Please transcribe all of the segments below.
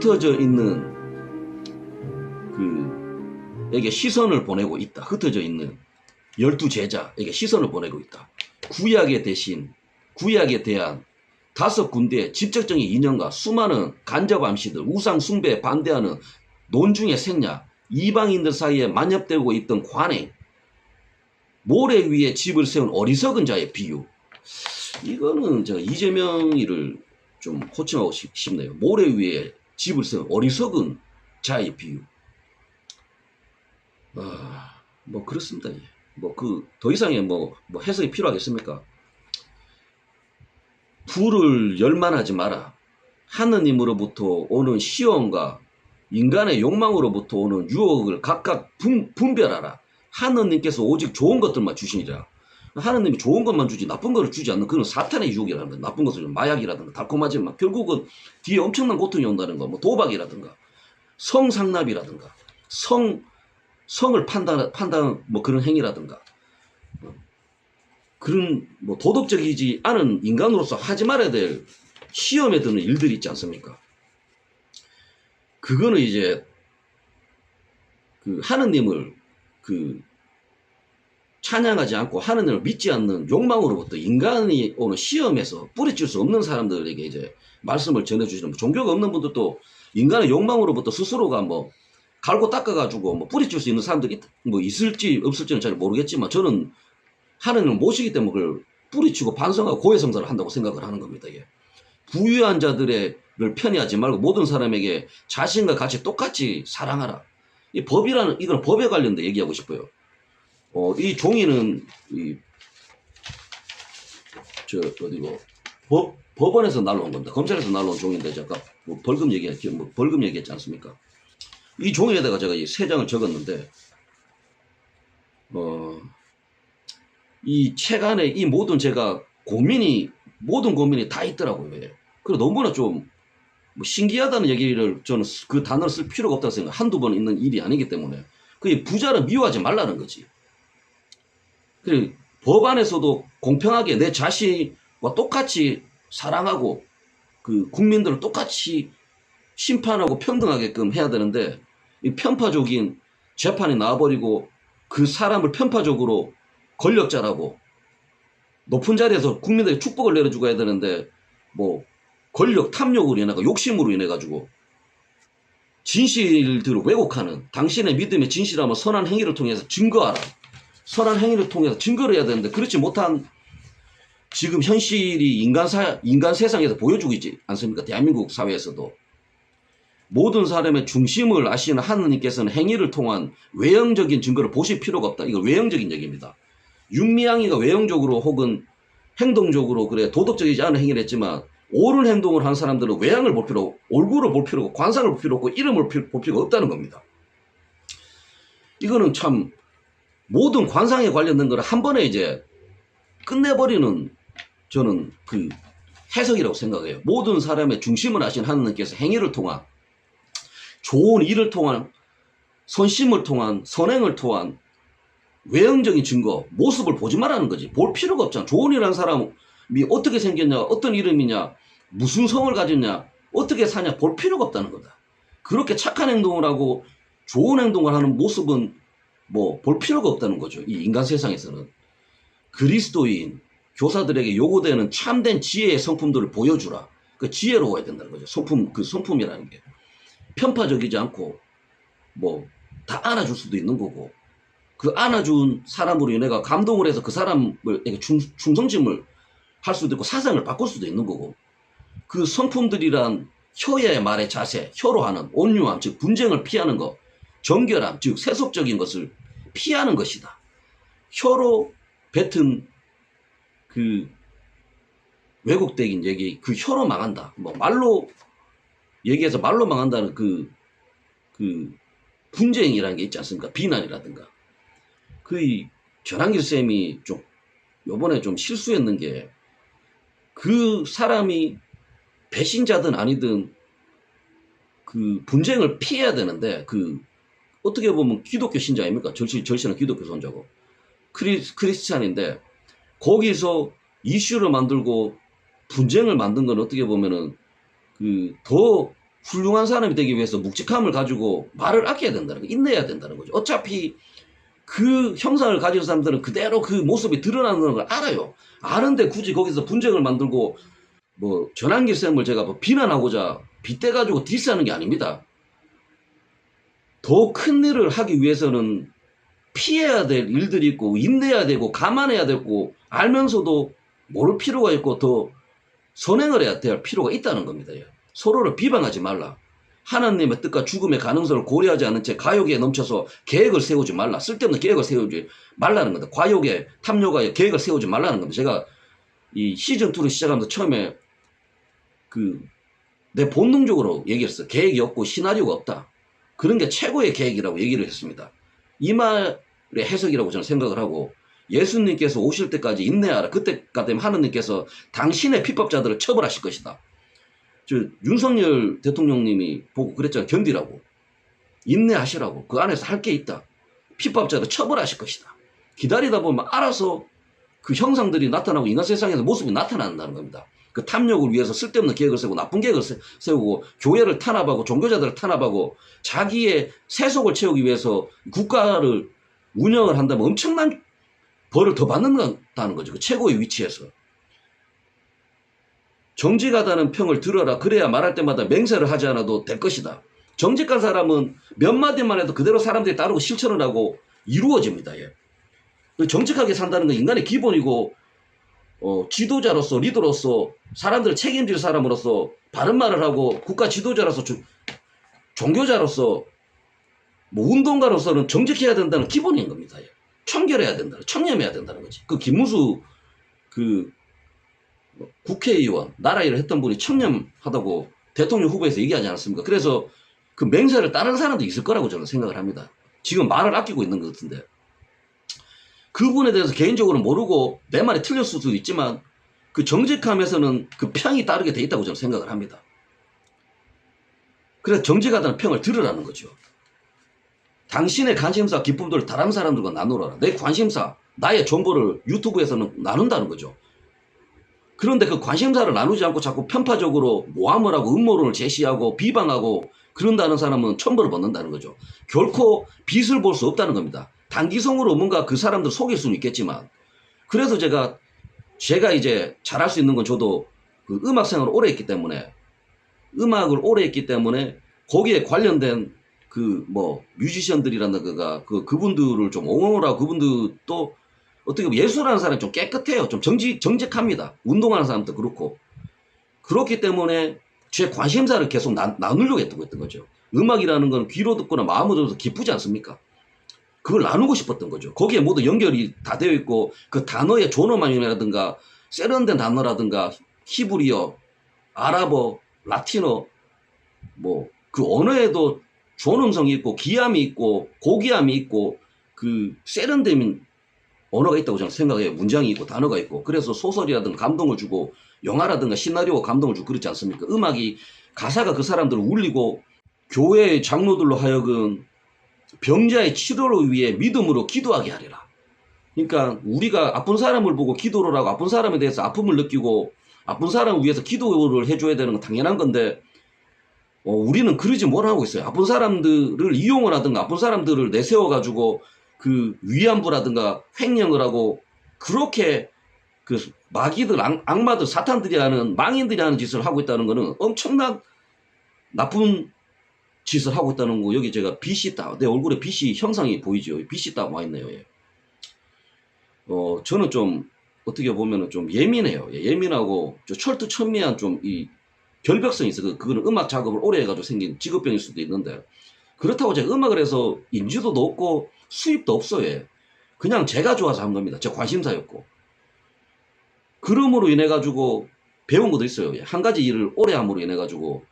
흩어져 있는 에게 시선을 보내고 있다. 흩어져 있는 12제자에게 시선을 보내고 있다. 구약에 대한 5군데의 직접적인 인연과 수많은 간접 암시들, 우상 숭배에 반대하는 논중의 생략, 이방인들 사이에 만nhập되고 있던 관행, 모래 위에 집을 세운 어리석은 자의 비유. 이거는 제가 이재명이를 좀 호칭하고 싶네요. 모래 위에 집을 세운 어리석은 자의 비유. 뭐 그렇습니다. 뭐 더 이상의 뭐 해석이 필요하겠습니까? 불을 열만하지 마라. 하느님으로부터 오는 시험과 인간의 욕망으로부터 오는 유혹을 각각 분별하라. 하느님께서 오직 좋은 것들만 주시니라. 하느님이 좋은 것만 주지 나쁜 것을 주지 않는 그런 사탄의 유혹이라는 거. 나쁜 것을 마약이라든가 달콤하지만 결국은 뒤에 엄청난 고통이 온다는 거. 뭐 도박이라든가 성상납이라든가 성을 판단 뭐 그런 행위라든가 그런 뭐 도덕적이지 않은 인간으로서 하지 말아야 될 시험에 드는 일들이 있지 않습니까? 그거는 이제 하느님을 찬양하지 않고 하느님을 믿지 않는 욕망으로부터 인간이 오는 시험에서 뿌리칠 수 없는 사람들에게 이제 말씀을 전해주시는, 종교가 없는 분들도 인간의 욕망으로부터 스스로가 뭐 갈고 닦아가지고 뭐 뿌리칠 수 있는 사람들이 뭐 있을지 없을지는 잘 모르겠지만 저는 하느님을 모시기 때문에 그걸 뿌리치고 반성하고 고해성사를 한다고 생각을 하는 겁니다. 예. 부유한 자들을 편애하지 말고 모든 사람에게 자신과 같이 똑같이 사랑하라. 이 법이라는, 이건 법에 관련된 얘기하고 싶어요. 이 종이는 법원에서 날라온 겁니다. 검찰에서 날라온 종인데 제가 뭐 벌금 얘기했지 않습니까? 이 종이에다가 제가 이 3장을 적었는데 이 책 안에 이 모든 고민이 다 있더라고요. 예. 그리고 너무나 좀 뭐 신기하다는 얘기를 저는 그 단어를 쓸 필요가 없다고 생각. 한두 번 있는 일이 아니기 때문에 그 부자를 미워하지 말라는 거지. 그리고 법 안에서도 공평하게 내 자신과 똑같이 사랑하고 국민들을 똑같이 심판하고 평등하게끔 해야 되는데 이 편파적인 재판이 나와버리고 그 사람을 편파적으로 권력자라고 높은 자리에서 국민들에게 축복을 내려주고 해야 되는데 뭐 권력 탐욕으로 인해서 욕심으로 인해 가지고 진실들을 왜곡하는, 당신의 믿음의 진실하면 선한 행위를 통해서 증거하라. 선한 행위를 통해서 증거를 해야 되는데 그렇지 못한 지금 현실이 인간 세상에서 보여주고 있지 않습니까? 대한민국 사회에서도. 모든 사람의 중심을 아시는 하느님께서는 행위를 통한 외형적인 증거를 보실 필요가 없다. 이거 외형적인 얘기입니다. 윤미향이가 외형적으로 혹은 행동적으로 그래 도덕적이지 않은 행위를 했지만 옳은 행동을 한 사람들은 외양을 볼 필요, 얼굴을 볼 필요 없고 관상을 볼 필요 없고 이름을 볼 필요가 없다는 겁니다. 이거는 참 모든 관상에 관련된 거를 한 번에 이제 끝내버리는 저는 해석이라고 생각해요. 모든 사람의 중심을 아신 하느님께서 행위를 통한 좋은 일을 통한 선심을 통한 선행을 통한 외형적인 증거, 모습을 보지 말라는 거지. 볼 필요가 없잖아. 좋은 일하는 사람이 어떻게 생겼냐, 어떤 이름이냐, 무슨 성을 가졌냐, 어떻게 사냐 볼 필요가 없다는 거다. 그렇게 착한 행동을 하고 좋은 행동을 하는 모습은 뭐 볼 필요가 없다는 거죠. 이 인간 세상에서는. 그리스도인 교사들에게 요구되는 참된 지혜의 성품들을 보여주라. 그 지혜로워야 된다는 거죠. 성품이라는 게. 편파적이지 않고 뭐 다 안아줄 수도 있는 거고 그 안아준 사람으로 인해가 감동을 해서 그 사람에게 충성심을 할 수도 있고 사상을 바꿀 수도 있는 거고 그 성품들이란 혀의 말의 자세, 혀로 하는 온유함, 즉 분쟁을 피하는 것, 정결함, 즉 세속적인 것을 피하는 것이다. 혀로 뱉은 왜곡된 얘기, 혀로 망한다. 뭐 말로 얘기해서 말로 망한다는 분쟁이라는 게 있지 않습니까? 비난이라든가. 전한길 쌤이 좀 요번에 좀 실수했는 게 그 사람이 배신자든 아니든 분쟁을 피해야 되는데 어떻게 보면 기독교 신자 아닙니까? 절실한 기독교 선자고 크리스찬인데 거기서 이슈를 만들고 분쟁을 만든 건 어떻게 보면은 더 훌륭한 사람이 되기 위해서 묵직함을 가지고 말을 아껴야 된다는 거, 인내해야 된다는 거죠. 어차피 그 형상을 가진 사람들은 그대로 그 모습이 드러나는 걸 알아요. 아는데 굳이 거기서 분쟁을 만들고 뭐 전환기 쌤을 제가 뭐 비난하고자 빗대가지고 디스하는 게 아닙니다. 더 큰 일을 하기 위해서는 피해야 될 일들이 있고 인내해야 되고 감안해야 되고 알면서도 모를 필요가 있고 더 선행을 해야 될 필요가 있다는 겁니다. 서로를 비방하지 말라. 하나님의 뜻과 죽음의 가능성을 고려하지 않은 채 가욕에 넘쳐서 계획을 세우지 말라. 쓸데없는 계획을 세우지 말라는 겁니다. 과욕에 탐욕에 계획을 세우지 말라는 겁니다. 제가 이 시즌2를 시작하면서 처음에 내 본능적으로 얘기했어요. 계획이 없고 시나리오가 없다. 그런 게 최고의 계획이라고 얘기를 했습니다. 이 말의 해석이라고 저는 생각을 하고 예수님께서 오실 때까지 인내하라. 그때가 되면 하느님께서 당신의 핍박자들을 처벌하실 것이다. 윤석열 대통령님이 보고 그랬잖아요. 견디라고. 인내하시라고. 그 안에서 할 게 있다. 핍박자를 처벌하실 것이다. 기다리다 보면 알아서 그 형상들이 나타나고 인간 세상에서 모습이 나타난다는 겁니다. 그 탐욕을 위해서 쓸데없는 계획을 세우고 나쁜 계획을 세우고 교회를 탄압하고 종교자들을 탄압하고 자기의 세속을 채우기 위해서 국가를 운영을 한다면 엄청난 벌을 더 받는다는 거죠. 그 최고의 위치에서. 정직하다는 평을 들어라. 그래야 말할 때마다 맹세를 하지 않아도 될 것이다. 정직한 사람은 몇 마디만 해도 그대로 사람들이 따르고 실천을 하고 이루어집니다. 정직하게 산다는 건 인간의 기본이고 지도자로서 리더로서 사람들을 책임질 사람으로서 바른 말을 하고 국가 지도자로서 종교자로서 뭐 운동가로서는 정직해야 된다는 기본인 겁니다. 청결해야 된다. 청렴해야 된다는 거지. 그 김문수 국회의원 나라 일을 했던 분이 청렴하다고 대통령 후보에서 얘기하지 않았습니까? 그래서 그 맹세를 따르는 사람도 있을 거라고 저는 생각을 합니다. 지금 말을 아끼고 있는 것 같은데 그분에 대해서 개인적으로 모르고 내 말이 틀렸을 수도 있지만 그 정직함에서는 그 평이 따르게 돼 있다고 저는 생각을 합니다. 그래서 정직하다는 평을 들으라는 거죠. 당신의 관심사, 기쁨들을 다른 사람들과 나누라. 내 관심사, 나의 정보를 유튜브에서는 나눈다는 거죠. 그런데 그 관심사를 나누지 않고 자꾸 편파적으로 모함을 하고 음모론을 제시하고 비방하고 그런다는 사람은 천벌을 받는다는 거죠. 결코 빛을 볼 수 없다는 겁니다. 단기성으로 뭔가 그 사람들 속일 수는 있겠지만 그래서 제가 이제 잘할 수 있는 건 저도 그 음악 생활을 오래 했기 때문에 음악을 오래 했기 때문에 거기에 관련된 그 뭐 뮤지션들이라든가 그분들을 좀 옹호를 하고 그분들도 어떻게 보면 예술하는 사람이 좀 깨끗해요. 좀 정직합니다. 운동하는 사람도 그렇고. 그렇기 때문에 제 관심사를 계속 나누려고 했던 거죠. 음악이라는 건 귀로 듣거나 마음으로 들어서 기쁘지 않습니까? 그걸 나누고 싶었던 거죠. 거기에 모두 연결이 다 되어 있고 그 단어의 존엄함이라든가 세련된 단어라든가 히브리어, 아랍어, 라틴어 뭐 그 언어에도 존엄성이 있고 기함이 있고 고귀함이 있고 그 세련된 언어가 있다고 저는 생각해요. 문장이 있고 단어가 있고 그래서 소설이라든가 감동을 주고 영화라든가 시나리오가 감동을 주고 그렇지 않습니까? 음악이 가사가 그 사람들을 울리고 교회의 장로들로 하여금 병자의 치료를 위해 믿음으로 기도하게 하리라. 그러니까 우리가 아픈 사람을 보고 기도를 하고 아픈 사람에 대해서 아픔을 느끼고 아픈 사람을 위해서 기도를 해줘야 되는 건 당연한 건데 우리는 그러지 못하고 있어요. 아픈 사람들을 이용을 하든가 아픈 사람들을 내세워가지고 그 위안부라든가 횡령을 하고 그렇게 그 마귀들 악마들 사탄들이 하는 망인들이 하는 짓을 하고 있다는 거는 엄청난 나쁜 짓을 하고 있다는 거. 여기 제가 빛이 딱 내 얼굴에 빛이 형상이 보이죠. 빛이 딱 와 있네요. 저는 좀 어떻게 보면은 좀 예민해요. 예민하고 철두철미한 좀 이 결벽성이 있어요. 그거는 음악 작업을 오래 해가지고 생긴 직업병일 수도 있는데 그렇다고 제가 음악을 해서 인지도도 없고 수입도 없어요. 그냥 제가 좋아서 한 겁니다. 제 관심사였고. 그럼으로 인해 가지고 배운 것도 있어요. 한 가지 일을 오래 함으로 인해 가지고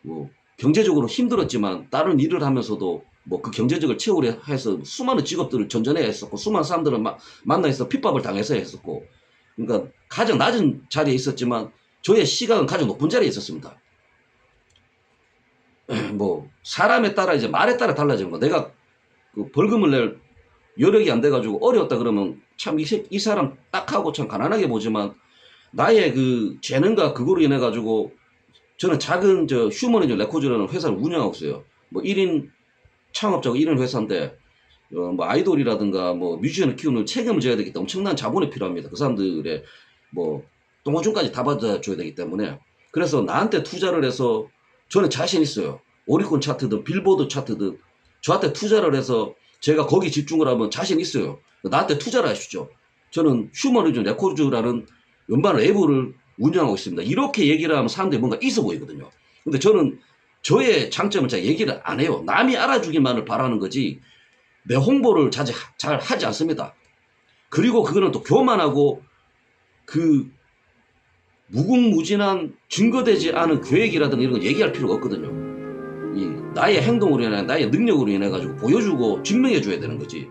뭐 경제적으로 힘들었지만 다른 일을 하면서도 뭐 그 경제적을 채우려 해서 수많은 직업들을 전전해야 했었고 수많은 사람들을 만나서 핍박을 당해서 했었고 그러니까 가장 낮은 자리에 있었지만 저의 시각은 가장 높은 자리에 있었습니다. 뭐 사람에 따라 이제 말에 따라 달라지는 거. 내가 그 벌금을 낼 여력이 안 돼가지고 어려웠다 그러면 참 이 사람 딱하고 참 가난하게 보지만 나의 그 재능과 그거로 인해 가지고 저는 작은 휴머니즘 레코드라는 회사를 운영하고 있어요. 뭐 1인 창업자고 1인 회사인데 뭐 아이돌이라든가 뭐 뮤지션을 키우는 책임을 져야 되기 때문에 엄청난 자본이 필요합니다. 그 사람들의 뭐 똥오줌까지 다 받아줘야 되기 때문에. 그래서 나한테 투자를 해서 저는 자신 있어요. 오리콘 차트든 빌보드 차트든 저한테 투자를 해서 제가 거기 집중을 하면 자신 있어요. 나한테 투자를 하십시오. 저는 휴머니즘 레코드라는 음반 레이블을 운영하고 있습니다. 이렇게 얘기를 하면 사람들이 뭔가 있어 보이거든요. 근데 저는 저의 장점을 잘 얘기를 안 해요. 남이 알아주기만을 바라는 거지 내 홍보를 잘 하지 않습니다. 그리고 그거는 또 교만하고 그 무궁무진한 증거되지 않은 계획이라든가 이런 거 얘기할 필요가 없거든요. 나의 행동으로 인해 나의 능력으로 인해 가지고 보여주고 증명해 줘야 되는 거지.